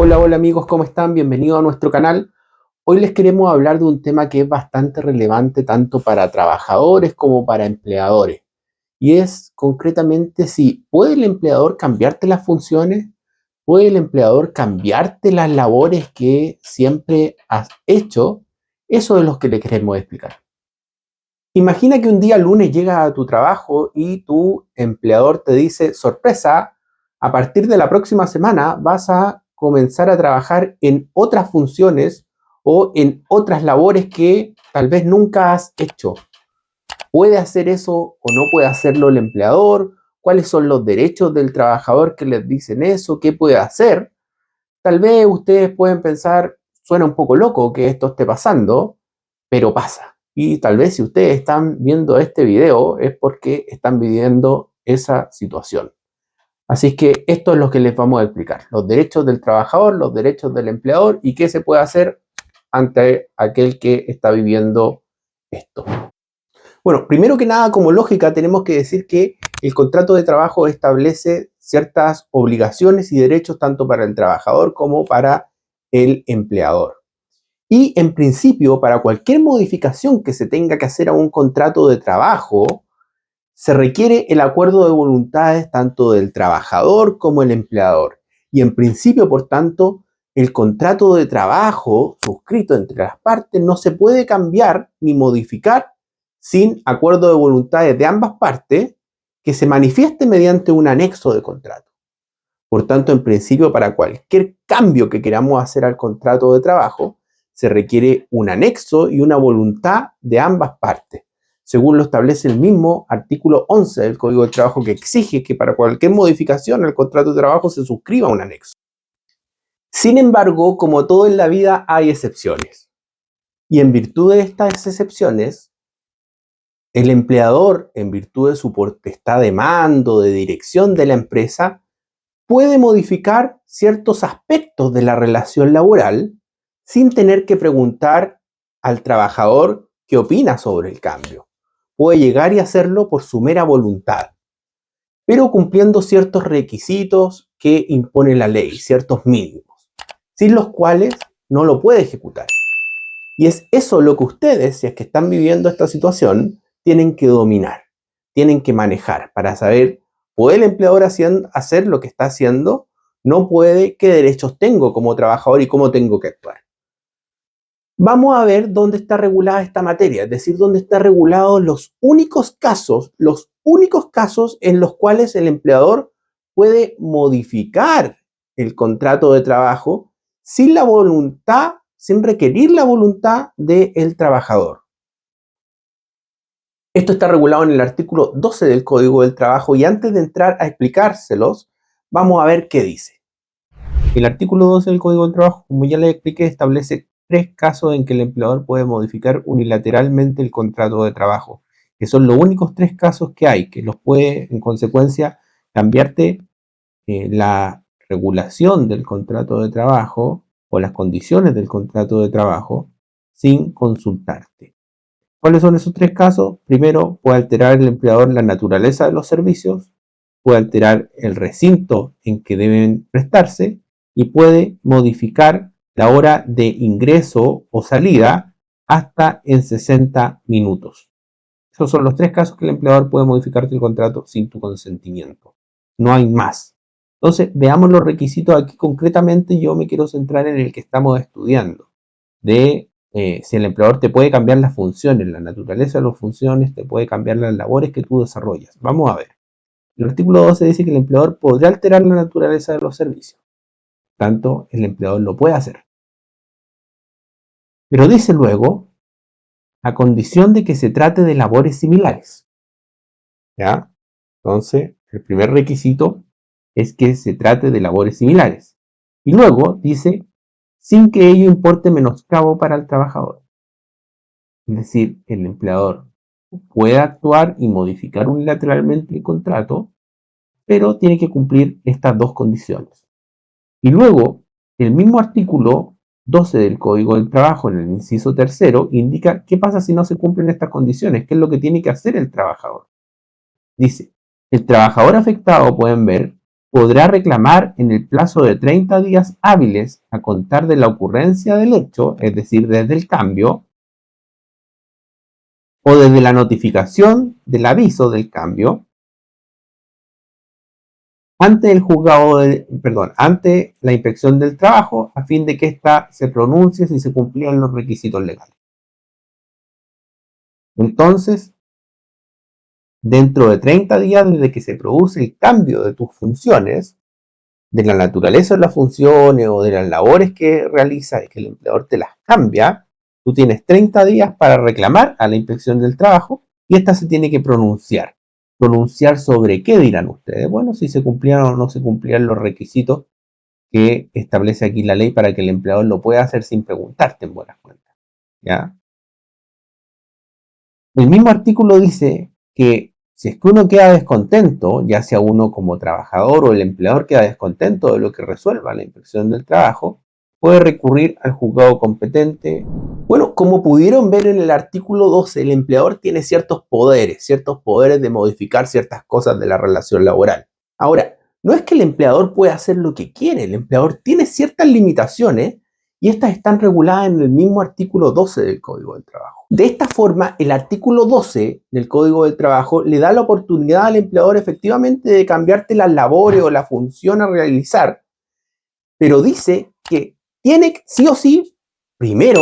Hola amigos, ¿cómo están? Bienvenidos a nuestro canal. Hoy les queremos hablar de un tema que es bastante relevante tanto para trabajadores como para empleadores. Y es concretamente si puede el empleador cambiarte las funciones, puede el empleador cambiarte las labores que siempre has hecho. Eso es lo que le queremos explicar. Imagina que un día lunes llegas a tu trabajo y tu empleador te dice, sorpresa, a partir de la próxima semana vas a comenzar a trabajar en otras funciones o en otras labores que tal vez nunca has hecho. ¿Puede hacer eso o no puede hacerlo el empleador? ¿Cuáles son los derechos del trabajador que les dicen eso? ¿Qué puede hacer? Tal vez ustedes pueden pensar, suena un poco loco que esto esté pasando, pero pasa. Y tal vez si ustedes están viendo este video es porque están viviendo esa situación. Así que esto es lo que les vamos a explicar. Los derechos del trabajador, los derechos del empleador y qué se puede hacer ante aquel que está viviendo esto. Bueno, primero que nada, como lógica, tenemos que decir que el contrato de trabajo establece ciertas obligaciones y derechos tanto para el trabajador como para el empleador. Y en principio, para cualquier modificación que se tenga que hacer a un contrato de trabajo, se requiere el acuerdo de voluntades tanto del trabajador como el empleador. Y en principio, por tanto, el contrato de trabajo suscrito entre las partes no se puede cambiar ni modificar sin acuerdo de voluntades de ambas partes que se manifieste mediante un anexo de contrato. Por tanto, en principio, para cualquier cambio que queramos hacer al contrato de trabajo, se requiere un anexo y una voluntad de ambas partes, según lo establece el mismo artículo 11 del Código de Trabajo, que exige que para cualquier modificación al contrato de trabajo se suscriba un anexo. Sin embargo, como todo en la vida, hay excepciones. Y en virtud de estas excepciones, el empleador, en virtud de su potestad de mando, de dirección de la empresa, puede modificar ciertos aspectos de la relación laboral sin tener que preguntar al trabajador qué opina sobre el cambio. Puede llegar y hacerlo por su mera voluntad, pero cumpliendo ciertos requisitos que impone la ley, ciertos mínimos, sin los cuales no lo puede ejecutar. Y es eso lo que ustedes, si es que están viviendo esta situación, tienen que dominar, tienen que manejar para saber, ¿puede el empleador hacer lo que está haciendo? ¿No puede? ¿Qué derechos tengo como trabajador y cómo tengo que actuar? Vamos a ver dónde está regulada esta materia, es decir, dónde están regulados los únicos casos en los cuales el empleador puede modificar el contrato de trabajo sin la voluntad, sin requerir la voluntad del trabajador. Esto está regulado en el artículo 12 del Código del Trabajo y antes de entrar a explicárselos, vamos a ver qué dice. El artículo 12 del Código del Trabajo, como ya les expliqué, establece 3 casos en que el empleador puede modificar unilateralmente el contrato de trabajo, que son los únicos 3 casos que hay, que los puede en consecuencia cambiarte la regulación del contrato de trabajo o las condiciones del contrato de trabajo sin consultarte. ¿Cuáles son esos 3 casos? Primero, puede alterar el empleador la naturaleza de los servicios, puede alterar el recinto en que deben prestarse y puede modificar la hora de ingreso o salida hasta en 60 minutos. Esos son los 3 casos que el empleador puede modificarte el contrato sin tu consentimiento. No hay más. Entonces, veamos los requisitos aquí concretamente. Yo me quiero centrar en el que estamos estudiando, de si el empleador te puede cambiar las funciones, la naturaleza de las funciones, te puede cambiar las labores que tú desarrollas. Vamos a ver. El artículo 12 dice que el empleador podrá alterar la naturaleza de los servicios. Tanto, el empleador lo puede hacer. Pero dice luego, a condición de que se trate de labores similares. ¿Ya? Entonces, el primer requisito es que se trate de labores similares. Y luego dice, sin que ello importe menoscabo para el trabajador. Es decir, el empleador puede actuar y modificar unilateralmente el contrato, pero tiene que cumplir estas 2 condiciones. Y luego, el mismo artículo 12 del Código del Trabajo, en el inciso tercero, indica qué pasa si no se cumplen estas condiciones, qué es lo que tiene que hacer el trabajador. Dice, el trabajador afectado, pueden ver, podrá reclamar en el plazo de 30 días hábiles a contar de la ocurrencia del hecho, es decir, desde el cambio, o desde la notificación del aviso del cambio, ante el juzgado ante la inspección del trabajo, a fin de que ésta se pronuncie si se cumplían los requisitos legales. Entonces, dentro de 30 días desde que se produce el cambio de tus funciones, de la naturaleza de las funciones o de las labores que realiza y que el empleador te las cambia, tú tienes 30 días para reclamar a la inspección del trabajo y ésta se tiene que pronunciar. ¿Pronunciar sobre qué dirán ustedes? Bueno, si se cumplían o no se cumplían los requisitos que establece aquí la ley para que el empleador lo pueda hacer sin preguntarte en buenas cuentas. ¿Ya? El mismo artículo dice que si es que uno queda descontento, ya sea uno como trabajador o el empleador queda descontento de lo que resuelva la inspección del trabajo, puede recurrir al juzgado competente. Bueno, como pudieron ver en el artículo 12, el empleador tiene ciertos poderes de modificar ciertas cosas de la relación laboral. Ahora, no es que el empleador pueda hacer lo que quiere, el empleador tiene ciertas limitaciones y estas están reguladas en el mismo artículo 12 del Código del Trabajo. De esta forma, el artículo 12 del Código del Trabajo le da la oportunidad al empleador efectivamente de cambiarte las labores o la función a realizar, pero dice que tiene sí o sí, primero,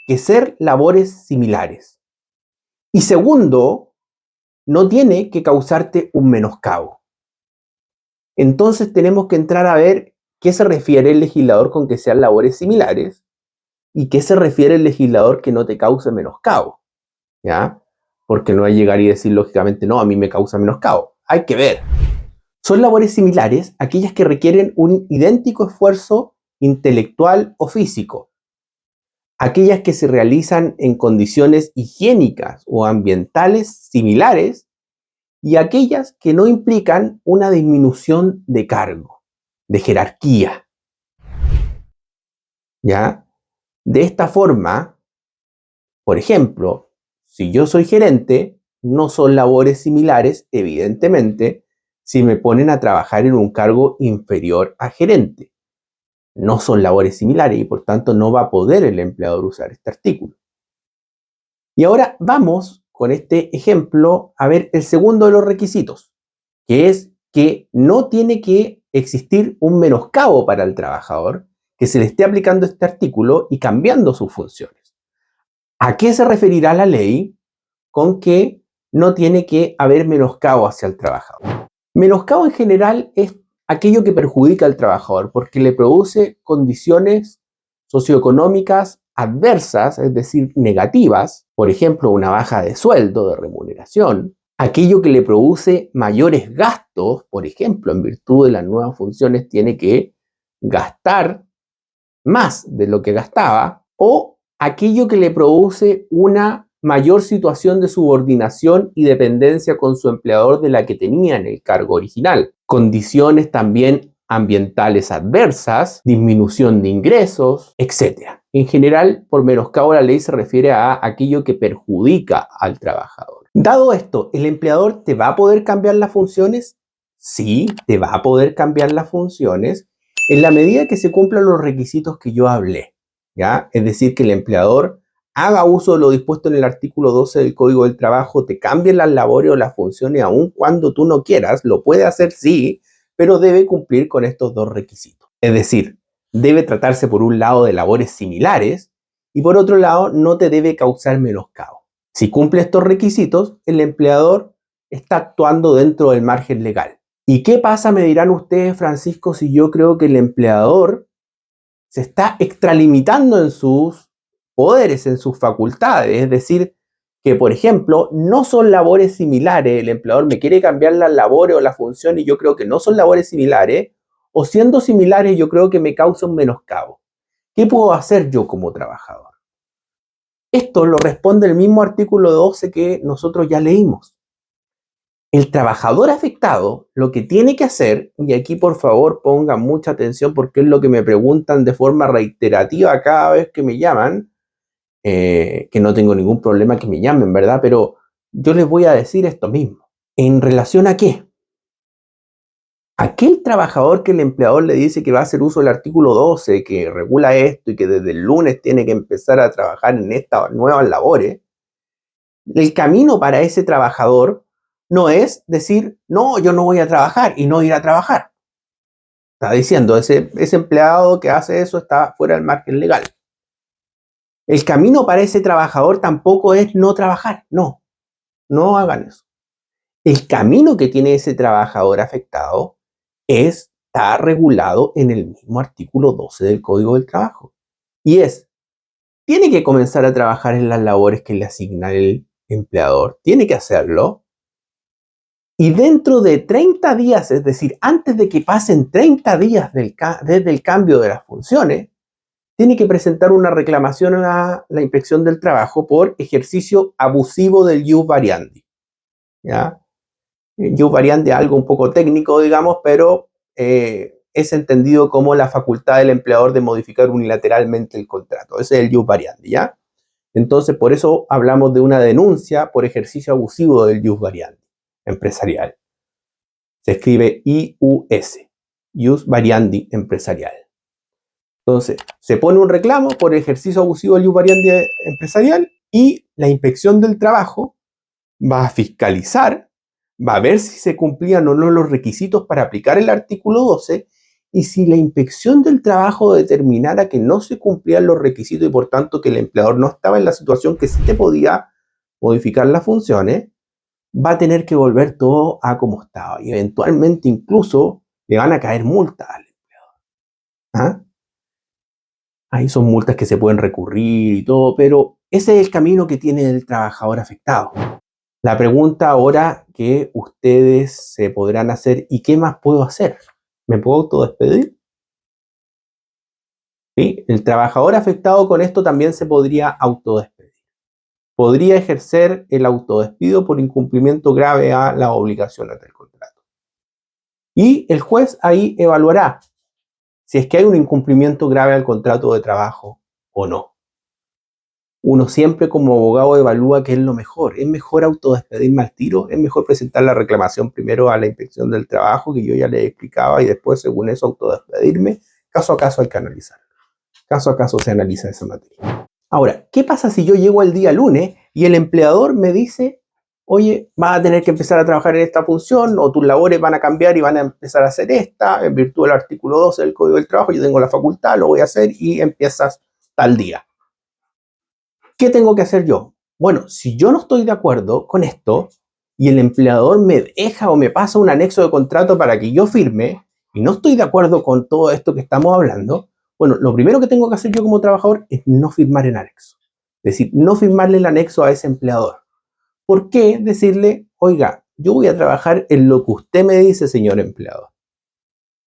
que ser labores similares. Y segundo, no tiene que causarte un menoscabo. Entonces tenemos que entrar a ver qué se refiere el legislador con que sean labores similares y qué se refiere el legislador que no te cause menoscabo, ¿ya? Porque no hay llegar y decir lógicamente, no, a mí me causa menoscabo. Hay que ver. Son labores similares aquellas que requieren un idéntico esfuerzo intelectual o físico, aquellas que se realizan en condiciones higiénicas o ambientales similares y aquellas que no implican una disminución de cargo, de jerarquía, ¿ya? De esta forma, por ejemplo, si yo soy gerente, no son labores similares, evidentemente, si me ponen a trabajar en un cargo inferior a gerente. No son labores similares y por tanto no va a poder el empleador usar este artículo. Y ahora vamos con este ejemplo a ver el segundo de los requisitos, que es que no tiene que existir un menoscabo para el trabajador que se le esté aplicando este artículo y cambiando sus funciones. ¿A qué se referirá la ley con que no tiene que haber menoscabo hacia el trabajador? Menoscabo en general es aquello que perjudica al trabajador porque le produce condiciones socioeconómicas adversas, es decir, negativas, por ejemplo, una baja de sueldo, de remuneración, aquello que le produce mayores gastos, por ejemplo, en virtud de las nuevas funciones tiene que gastar más de lo que gastaba, o aquello que le produce una mayor situación de subordinación y dependencia con su empleador de la que tenía en el cargo original. Condiciones también ambientales adversas, disminución de ingresos, etc. En general, por menoscabo la ley se refiere a aquello que perjudica al trabajador. Dado esto, ¿el empleador te va a poder cambiar las funciones? Sí, te va a poder cambiar las funciones en la medida que se cumplan los requisitos que yo hablé, ¿ya? Es decir, que el empleador haga uso de lo dispuesto en el artículo 12 del Código del Trabajo, te cambie las labores o las funciones aun cuando tú no quieras, lo puede hacer sí, pero debe cumplir con estos dos requisitos. Es decir, debe tratarse por un lado de labores similares y por otro lado no te debe causar menoscabo. Si cumple estos requisitos, el empleador está actuando dentro del margen legal. ¿Y qué pasa, me dirán ustedes, Francisco, si yo creo que el empleador se está extralimitando en sus poderes, en sus facultades? Es decir, que por ejemplo, no son labores similares, el empleador me quiere cambiar las labores o las funciones y yo creo que no son labores similares, o siendo similares yo creo que me causa un menoscabo. ¿Qué puedo hacer yo como trabajador? Esto lo responde el mismo artículo 12 que nosotros ya leímos. El trabajador afectado lo que tiene que hacer, y aquí por favor pongan mucha atención porque es lo que me preguntan de forma reiterativa cada vez que me llaman, que no tengo ningún problema que me llamen, ¿verdad? Pero yo les voy a decir esto mismo. ¿En relación a qué? Aquel trabajador que el empleador le dice que va a hacer uso del artículo 12, que regula esto y que desde el lunes tiene que empezar a trabajar en estas nuevas labores, el camino para ese trabajador no es decir, no, yo no voy a trabajar y no ir a trabajar. Está diciendo, ese empleado que hace eso está fuera del margen legal. El camino para ese trabajador tampoco es no trabajar, no hagan eso. El camino que tiene ese trabajador afectado está regulado en el mismo artículo 12 del Código del Trabajo. Y tiene que comenzar a trabajar en las labores que le asigna el empleador, tiene que hacerlo. Y dentro de 30 días, es decir, antes de que pasen 30 días desde el cambio de las funciones, tiene que presentar una reclamación a la Inspección del Trabajo por ejercicio abusivo del ius variandi. ¿Ya? Ius variandi es algo un poco técnico, digamos, pero es entendido como la facultad del empleador de modificar unilateralmente el contrato. Ese es el ius variandi, ¿ya? Entonces, por eso hablamos de una denuncia por ejercicio abusivo del ius variandi empresarial. Se escribe IUS, ius variandi empresarial. Entonces, se pone un reclamo por ejercicio abusivo del ius variandi empresarial y la Inspección del Trabajo va a fiscalizar, va a ver si se cumplían o no los requisitos para aplicar el artículo 12 y si la Inspección del Trabajo determinara que no se cumplían los requisitos y por tanto que el empleador no estaba en la situación que sí te podía modificar las funciones, va a tener que volver todo a como estaba y eventualmente incluso le van a caer multas al empleador. ¿Ah? Ahí son multas que se pueden recurrir y todo, pero ese es el camino que tiene el trabajador afectado. La pregunta ahora que ustedes se podrán hacer, ¿y qué más puedo hacer? ¿Me puedo autodespedir? ¿Sí? El trabajador afectado con esto también se podría autodespedir. Podría ejercer el autodespido por incumplimiento grave a las obligaciones del contrato. Y el juez ahí evaluará si es que hay un incumplimiento grave al contrato de trabajo o no. Uno siempre como abogado evalúa qué es lo mejor. ¿Es mejor autodespedirme al tiro? ¿Es mejor presentar la reclamación primero a la Inspección del Trabajo, que yo ya le explicaba, y después, según eso, autodespedirme? Caso a caso hay que analizar. Caso a caso se analiza esa materia. Ahora, ¿qué pasa si yo llego el día lunes y el empleador me dice, oye, vas a tener que empezar a trabajar en esta función o tus labores van a cambiar y van a empezar a hacer esta, en virtud del artículo 12 del Código del Trabajo, yo tengo la facultad, lo voy a hacer y empiezas tal día? ¿Qué tengo que hacer yo? Bueno, si yo no estoy de acuerdo con esto y el empleador me deja o me pasa un anexo de contrato para que yo firme y no estoy de acuerdo con todo esto que estamos hablando, bueno, lo primero que tengo que hacer yo como trabajador es no firmar el anexo. Es decir, no firmarle el anexo a ese empleador. ¿Por qué decirle, oiga, yo voy a trabajar en lo que usted me dice, señor empleador?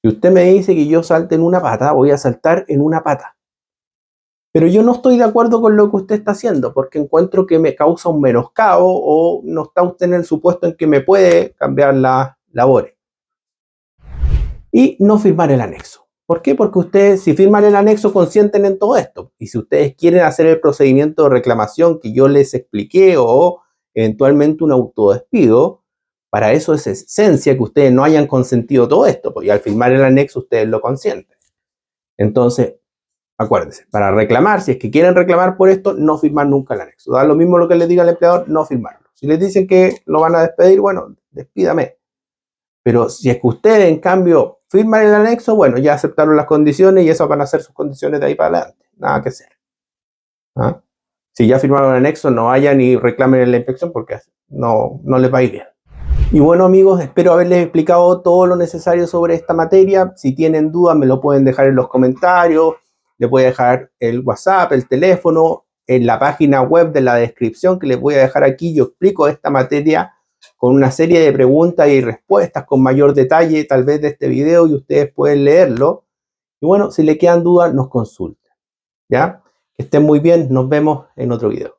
Si usted me dice que yo salte en una pata, voy a saltar en una pata. Pero yo no estoy de acuerdo con lo que usted está haciendo porque encuentro que me causa un menoscabo o no está usted en el supuesto en que me puede cambiar las labores. Y no firmar el anexo. ¿Por qué? Porque ustedes, si firman el anexo, consienten en todo esto. Y si ustedes quieren hacer el procedimiento de reclamación que yo les expliqué o eventualmente un autodespido, para eso es esencia que ustedes no hayan consentido todo esto, porque al firmar el anexo ustedes lo consienten. Entonces, acuérdense, para reclamar, si es que quieren reclamar por esto, no firmar nunca el anexo. Da lo mismo lo que les diga el empleador, no firmarlo. Si les dicen que lo van a despedir, bueno, despídame. Pero si es que ustedes, en cambio, firman el anexo, bueno, ya aceptaron las condiciones y esas van a ser sus condiciones de ahí para adelante. Nada que hacer. ¿Ah? Si ya firmaron el anexo, no vayan y reclamen en la inspección porque no les va a ir bien. Y bueno, amigos, espero haberles explicado todo lo necesario sobre esta materia. Si tienen dudas, me lo pueden dejar en los comentarios. Les voy a dejar el WhatsApp, el teléfono, en la página web de la descripción que les voy a dejar aquí. Yo explico esta materia con una serie de preguntas y respuestas con mayor detalle, tal vez de este video, y ustedes pueden leerlo. Y bueno, si les quedan dudas, nos consultan. ¿Ya? Que estén muy bien. Nos vemos en otro video.